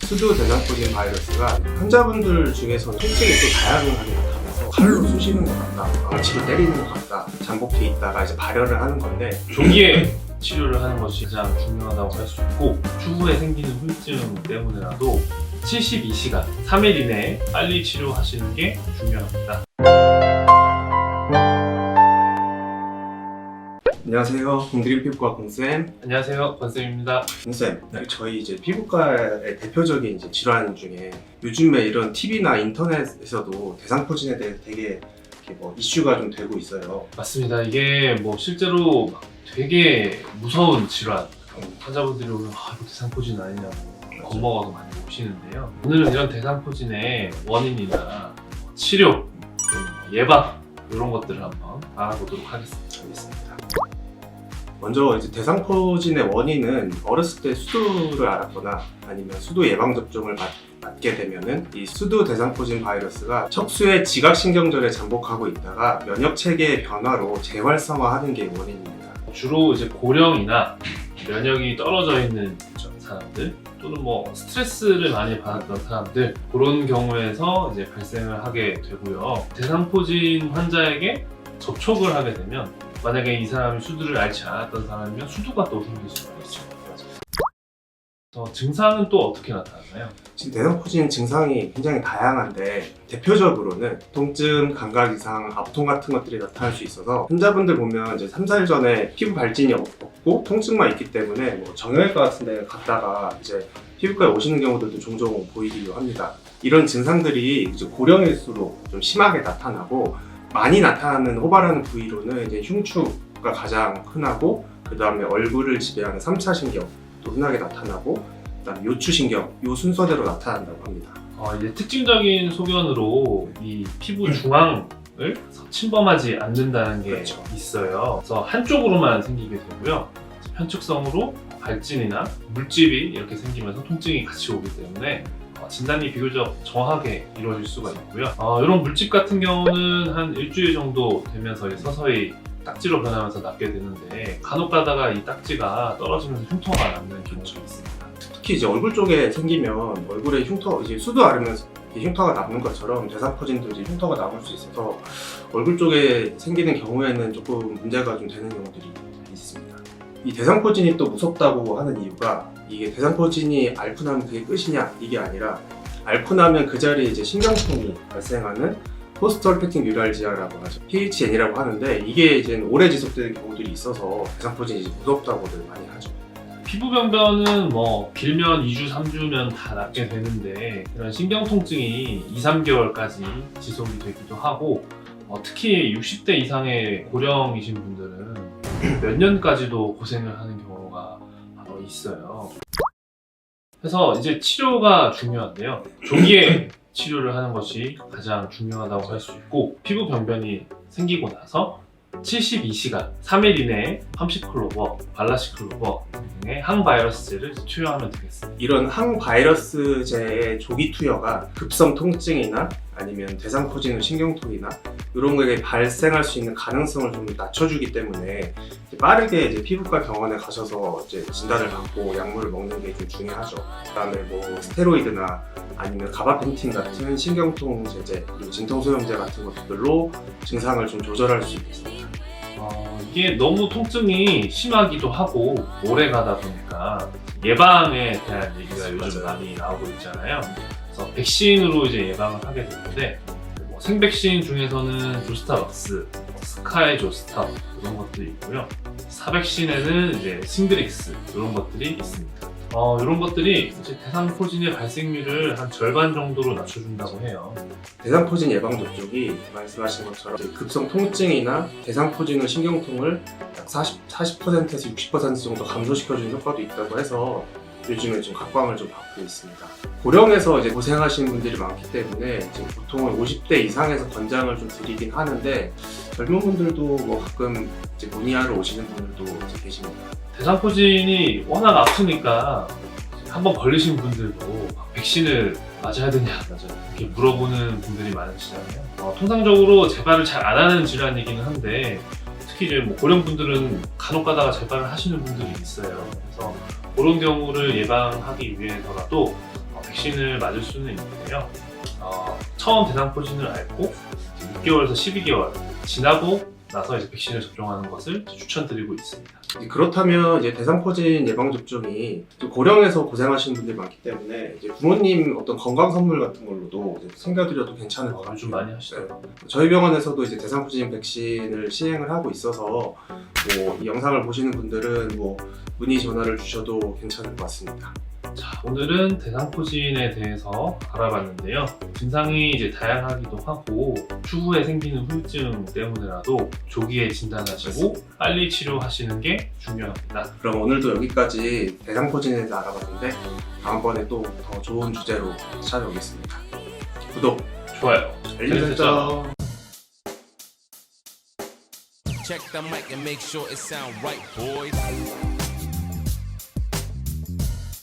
수두 대상포진 바이러스가 환자분들 중에서는 통증이 또 다양하게 나타나서 칼로 쑤시는 것 같다, 망치로 때리는 것 같다, 잠복돼 있다가 이제 발열을 하는 건데, 조기에 치료를 하는 것이 가장 중요하다고 할 수 있고, 추후에 생기는 후유증 때문에라도 72시간, 3일 이내에 빨리 치료하시는 게 중요합니다. 안녕하세요. 공드림 피부과 공쌤. 안녕하세요, 권쌤입니다. 공쌤, 저희 이제 피부과의 대표적인 이제 질환 중에 요즘에 이런 TV나 인터넷에서도 대상포진에 대해서 되게 이렇게 이슈가 좀 되고 있어요. 맞습니다. 이게 실제로 되게 무서운 질환, 환자분들이 오면 이거 대상포진 아니냐고 겁먹어서 많이 오시는데요. 오늘은 이런 대상포진의 원인이나 치료, 예방 이런 것들을 한번 알아보도록 하겠습니다. 먼저 이제 대상포진의 원인은 어렸을 때 수두를 앓았거나 아니면 수두 예방 접종을 받게 되면은 이 수두 대상포진 바이러스가 척수의 지각신경절에 잠복하고 있다가 면역 체계의 변화로 재활성화하는 게 원인입니다. 주로 이제 고령이나 면역이 떨어져 있는 사람들, 또는 스트레스를 많이 받았던 사람들, 그런 경우에서 이제 발생을 하게 되고요. 대상포진 환자에게 접촉을 하게 되면, 만약에 이 사람이 수두를 앓지 않았던 사람이면 수두가 또 생길 수가 있죠. 증상은 또 어떻게 나타나나요? 지금 대상포진 증상이 굉장히 다양한데, 대표적으로는 통증, 감각 이상, 압통 같은 것들이 나타날 수 있어서 환자분들 보면 이제 3, 4일 전에 피부 발진이 없고 통증만 있기 때문에 정형외과 같은 데 갔다가 이제 피부과에 오시는 경우들도 종종 보이기도 합니다. 이런 증상들이 이제 고령일수록 좀 심하게 나타나고, 많이 나타나는 호발하는 부위로는 이제 흉추가 가장 흔하고, 그 다음에 얼굴을 지배하는 3차 신경도 흔하게 나타나고, 그 다음에 요추신경, 요 순서대로 나타난다고 합니다. 이제 특징적인 소견으로 이 피부 중앙을 침범하지 않는다는 게 그렇죠. 있어요. 그래서 한쪽으로만 생기게 되고요. 편측성으로 발진이나 물집이 이렇게 생기면서 통증이 같이 오기 때문에 진단이 비교적 정확하게 이루어질 수가 있고요. 이런 물집 같은 경우는 한 일주일 정도 되면서 서서히 딱지로 변하면서 낫게 되는데, 간혹 가다가 이 딱지가 떨어지면서 흉터가 남는 경우가 있습니다. 특히 이제 얼굴 쪽에 생기면 얼굴에 흉터, 이제 수두 앓으면서 흉터가 남는 것처럼 대상포진도 이제 흉터가 남을 수 있어서 얼굴 쪽에 생기는 경우에는 조금 문제가 좀 되는 경우들이 있습니다. 이 대상포진이 또 무섭다고 하는 이유가, 이게 대상포진이 앓고 나면 그게 끝이냐, 이게 아니라 앓고 나면 그 자리에 이제 신경통이 발생하는 포스트 얼패틱 뉴랄지아라고 하죠. PHN이라고 하는데, 이게 이제 오래 지속되는 경우들이 있어서 대상포진이 이제 무섭다고들 많이 하죠. 피부 병변은 길면 2주, 3주면 다 낫게 되는데, 이런 신경통증이 2, 3개월까지 지속이 되기도 하고, 특히 60대 이상의 고령이신 분들은 몇 년까지도 고생을 하는 경우가 있어요. 그래서 이제 치료가 중요한데요. 조기에 치료를 하는 것이 가장 중요하다고 할 수 있고, 피부 병변이 생기고 나서 72시간, 3일 이내에 팜시클로버, 발라시클로버 등의 항바이러스제를 투여하면 되겠습니다. 이런 항바이러스제의 조기 투여가 급성 통증이나 아니면 대상포진 후 신경통이나 이런 거에 발생할 수 있는 가능성을 좀 낮춰주기 때문에 빠르게 이제 피부과 병원에 가셔서 이제 진단을 받고 약물을 먹는 게 좀 중요하죠. 그다음에 스테로이드나 아니면 가바펜틴 같은 신경통 제제, 그리고 진통소염제 같은 것들로 증상을 좀 조절할 수 있겠습니다. 이게 너무 통증이 심하기도 하고 오래 가다 보니까 예방에 대한 얘기가 요즘 많이 나오고 있잖아요. 그래서 백신으로 이제 예방을 하게 되는데, 생백신 중에서는 조스타박스, 스카이 조스타 이런 것들이 있고요. 사백신에는 이제 싱드릭스 이런 것들이 있습니다. 이런 것들이 이제 대상포진의 발생률을 한 절반 정도로 낮춰준다고 해요. 대상포진 예방접종이 말씀하신 것처럼 급성 통증이나 대상포진 후 신경통을 약 40%에서 60% 정도 감소시켜주는 효과도 있다고 해서 요즘에 좀 각광을 좀 받고 있습니다. 고령에서 이제 고생하시는 분들이 많기 때문에 지금 보통은 50대 이상에서 권장을 좀 드리긴 하는데, 젊은 분들도 가끔 이제 문의하러 오시는 분들도 이제 계십니다. 대상포진이 워낙 아프니까 한번 걸리신 분들도 백신을 맞아야 되냐 이렇게 물어보는 분들이 많으시잖아요. 통상적으로 재발을 잘 안 하는 질환이기는 한데, 특히 이제 고령분들은 간혹 가다가 재발을 하시는 분들이 있어요. 그래서 그런 경우를 예방하기 위해서라도 백신을 맞을 수는 있는데요. 처음 대상포진을 앓고 6개월에서 12개월 지나고 나서 이제 백신을 접종하는 것을 추천드리고 있습니다. 그렇다면 이제 대상포진 예방 접종이 좀 고령에서 고생하시는 분들이 많기 때문에 이제 부모님 어떤 건강 선물 같은 걸로도 이제 챙겨드려도 괜찮을 것 같아요. 요즘 많이 하시더라고요. 저희 병원에서도 이제 대상포진 백신을 시행을 하고 있어서 뭐 이 영상을 보시는 분들은 뭐 문의 전화를 주셔도 괜찮을 것 같습니다. 자, 오늘은 대상포진에 대해서 알아봤는데요. 증상이 이제 다양하기도 하고 추후에 생기는 후유증 때문에라도 조기에 진단하시고 빨리 치료하시는 게 중요합니다. 그럼 오늘도 여기까지 대상포진에 대해서 알아봤는데 다음번에 또 더 좋은 주제로 찾아오겠습니다. 구독, 좋아요. 알림 설정. Check the mic and make sure it sound right, boys.